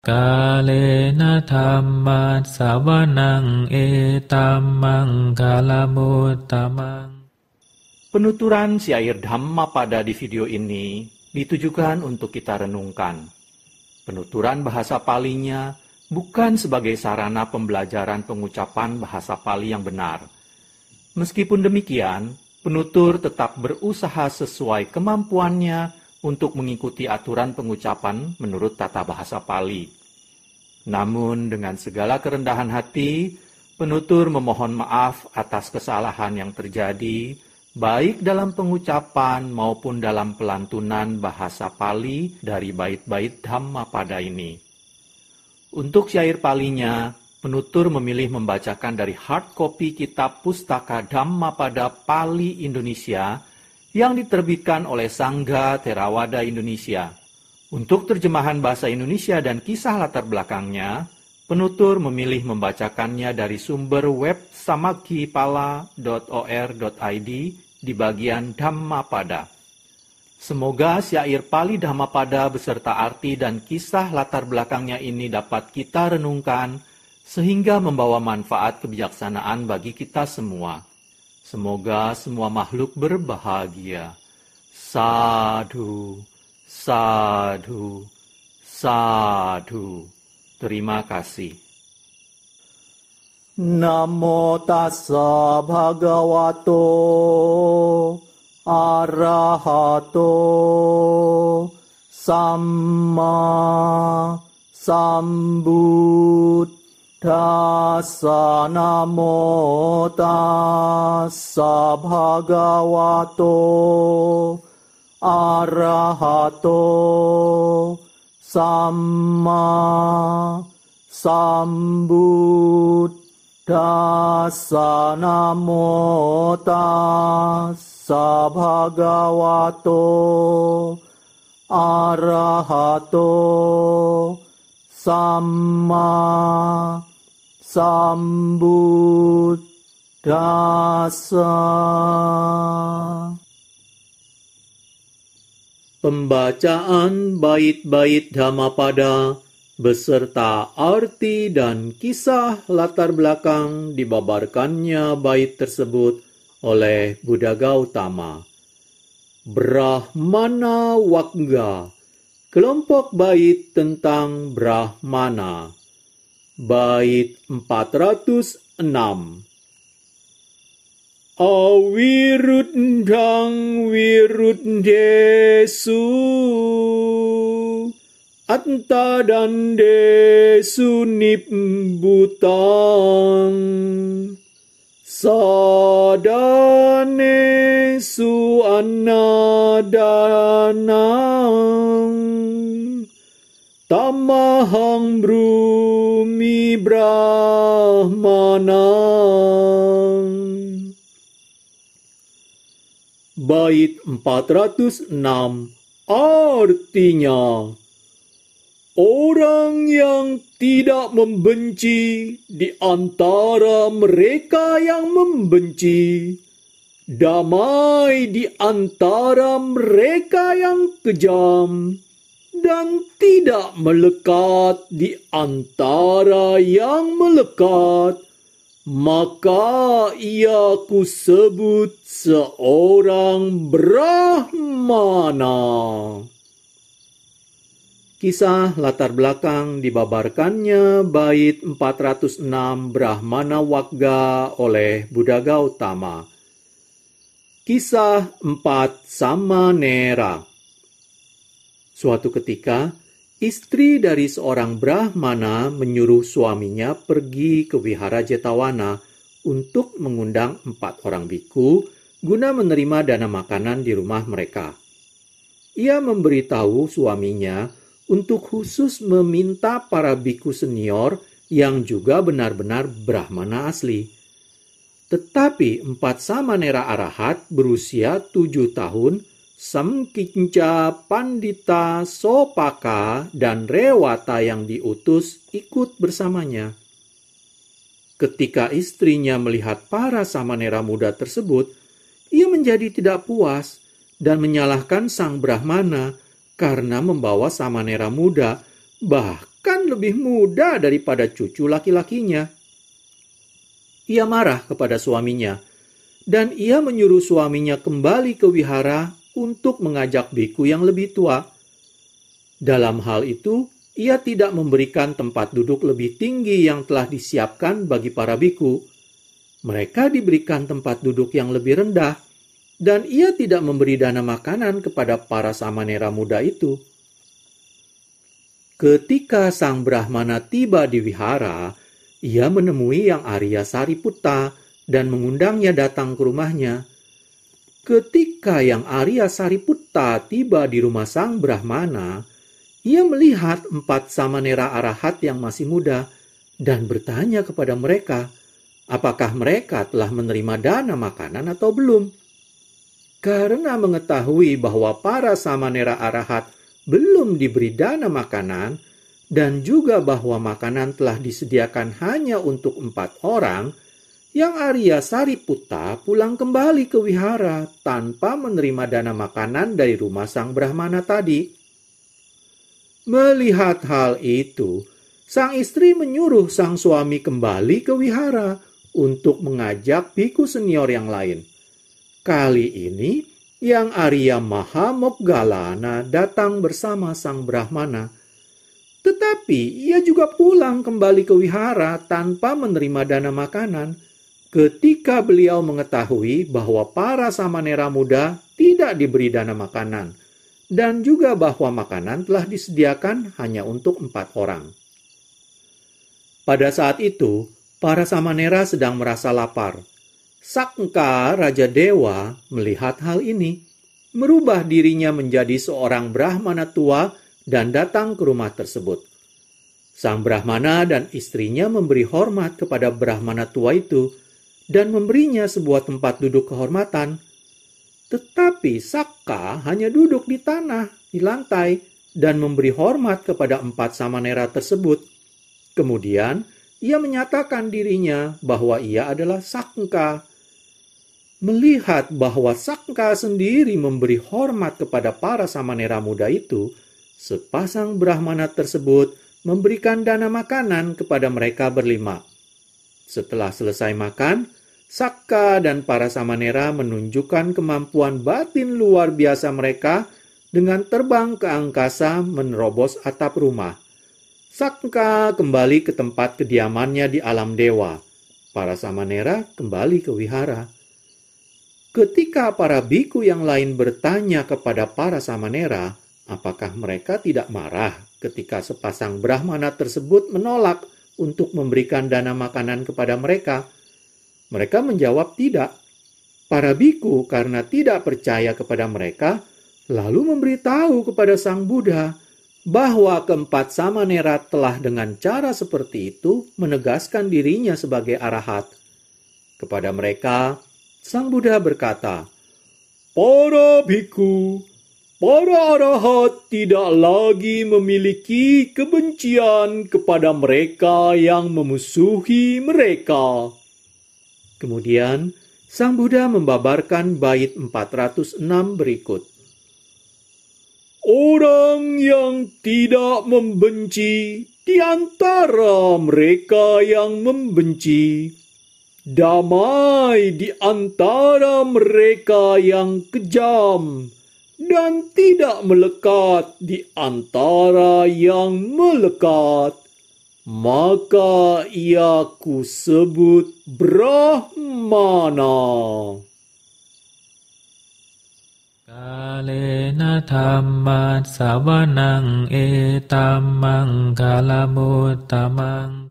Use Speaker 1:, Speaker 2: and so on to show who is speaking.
Speaker 1: Kalena dhamma sawanang etamang kalamutamang.
Speaker 2: Penuturan syair Dhammapada di video ini ditujukan untuk kita renungkan. Penuturan bahasa Palinya bukan sebagai sarana pembelajaran pengucapan bahasa Pali yang benar. Meskipun demikian, penutur tetap berusaha sesuai kemampuannya untuk mengikuti aturan pengucapan menurut tata bahasa Pali. Namun dengan segala kerendahan hati, penutur memohon maaf atas kesalahan yang terjadi, baik dalam pengucapan maupun dalam pelantunan bahasa Pali dari bait-bait Dhammapada ini. Untuk syair Palinya, penutur memilih membacakan dari hard copy kitab Pustaka Dhammapada Pali Indonesia yang diterbitkan oleh Sangga Theravada Indonesia. Untuk terjemahan bahasa Indonesia dan kisah latar belakangnya, penutur memilih membacakannya dari sumber web samakipala.or.id di bagian Dhammapada. Semoga syair Pali Dhammapada beserta arti dan kisah latar belakangnya ini dapat kita renungkan sehingga membawa manfaat kebijaksanaan bagi kita semua. Semoga semua makhluk berbahagia. Sadhu, sadhu, sadhu. Terima kasih.
Speaker 3: Namo tassa bhagavato arahato samma sambuddhassa. Namo tassa bhagavato arahato samma sambuddhassa. Namo tassa bhagavato arahato samma sambuddhassa.
Speaker 2: Pembacaan bait-bait Dhammapada beserta arti dan kisah latar belakang dibabarkannya bait tersebut oleh Buddha Gautama. Brahmana Wagga, kelompok bait tentang Brahmana. Bait 406. Awiruddhang wiruddesu atta dan desu nibbutang sadanesu anadanang tamahang brumi brahmanang. Bait 406 artinya, orang yang tidak membenci di antara mereka yang membenci, damai di antara mereka yang kejam, dan tidak melekat di antara yang melekat, maka ia kusebut seorang Brahmana. Kisah latar belakang dibabarkannya bait 406 Brahmana Wagga oleh Buddha Gautama. Kisah 4 Samanera. Suatu ketika, istri dari seorang Brahmana menyuruh suaminya pergi ke wihara Jetawana untuk mengundang 4 orang biku guna menerima dana makanan di rumah mereka. Ia memberitahu suaminya untuk khusus meminta para biku senior yang juga benar-benar Brahmana asli. Tetapi 4 Samanera Arahat berusia 7 tahun, Samkinca, Pandita, Sopaka, dan Rewata yang diutus ikut bersamanya. Ketika istrinya melihat para Samanera muda tersebut, ia menjadi tidak puas dan menyalahkan sang Brahmana karena membawa Samanera muda, bahkan bahkan lebih muda daripada cucu laki-lakinya. Ia marah kepada suaminya, dan ia menyuruh suaminya kembali ke wihara untuk mengajak biku yang lebih tua. Dalam hal itu, ia tidak memberikan tempat duduk lebih tinggi yang telah disiapkan bagi para biku. Mereka diberikan tempat duduk yang lebih rendah, dan ia tidak memberi dana makanan kepada para samanera muda itu. Ketika sang Brahmana tiba di wihara, ia menemui yang Arya Sariputta dan mengundangnya datang ke rumahnya. Ketika yang Arya Sariputta tiba di rumah sang Brahmana, ia melihat 4 samanera arahat yang masih muda dan bertanya kepada mereka, apakah mereka telah menerima dana makanan atau belum. Karena mengetahui bahwa para samanera arahat belum diberi dana makanan, dan juga bahwa makanan telah disediakan hanya untuk 4 orang, yang Arya Sariputta pulang kembali ke wihara tanpa menerima dana makanan dari rumah sang Brahmana tadi. Melihat hal itu, sang istri menyuruh sang suami kembali ke wihara untuk mengajak biku senior yang lain. Kali ini, yang Arya Mahamoggalana datang bersama sang Brahmana. Tetapi ia juga pulang kembali ke wihara tanpa menerima dana makanan ketika beliau mengetahui bahwa para samanera muda tidak diberi dana makanan dan juga bahwa makanan telah disediakan hanya untuk 4 orang. Pada saat itu, para samanera sedang merasa lapar. Sakka, Raja Dewa, melihat hal ini, merubah dirinya menjadi seorang Brahmana tua dan datang ke rumah tersebut. Sang Brahmana dan istrinya memberi hormat kepada Brahmana tua itu dan memberinya sebuah tempat duduk kehormatan. Tetapi Sakka hanya duduk di tanah, di lantai, dan memberi hormat kepada 4 samanera tersebut. Kemudian, ia menyatakan dirinya bahwa ia adalah Sakka. Melihat bahwa Sakka sendiri memberi hormat kepada para samanera muda itu, sepasang Brahmana tersebut memberikan dana makanan kepada mereka berlima. Setelah selesai makan, Sakka dan para samanera menunjukkan kemampuan batin luar biasa mereka dengan terbang ke angkasa menerobos atap rumah. Sakka kembali ke tempat kediamannya di alam dewa. Para samanera kembali ke wihara. Ketika para biku yang lain bertanya kepada para samanera, apakah mereka tidak marah ketika sepasang Brahmana tersebut menolak untuk memberikan dana makanan kepada mereka? Mereka menjawab tidak. Para biku karena tidak percaya kepada mereka, lalu memberitahu kepada Sang Buddha bahwa keempat samanera telah dengan cara seperti itu menegaskan dirinya sebagai arahat. Kepada mereka, Sang Buddha berkata, "Para biku, para arahat tidak lagi memiliki kebencian kepada mereka yang memusuhi mereka." Kemudian, Sang Buddha membabarkan bait 406 berikut. Orang yang tidak membenci di antara mereka yang membenci, damai di antara mereka yang kejam, dan tidak melekat di antara yang melekat, maka ia kusebut Brahmana.
Speaker 1: Kalena dhammat savanang etammang kalamutamang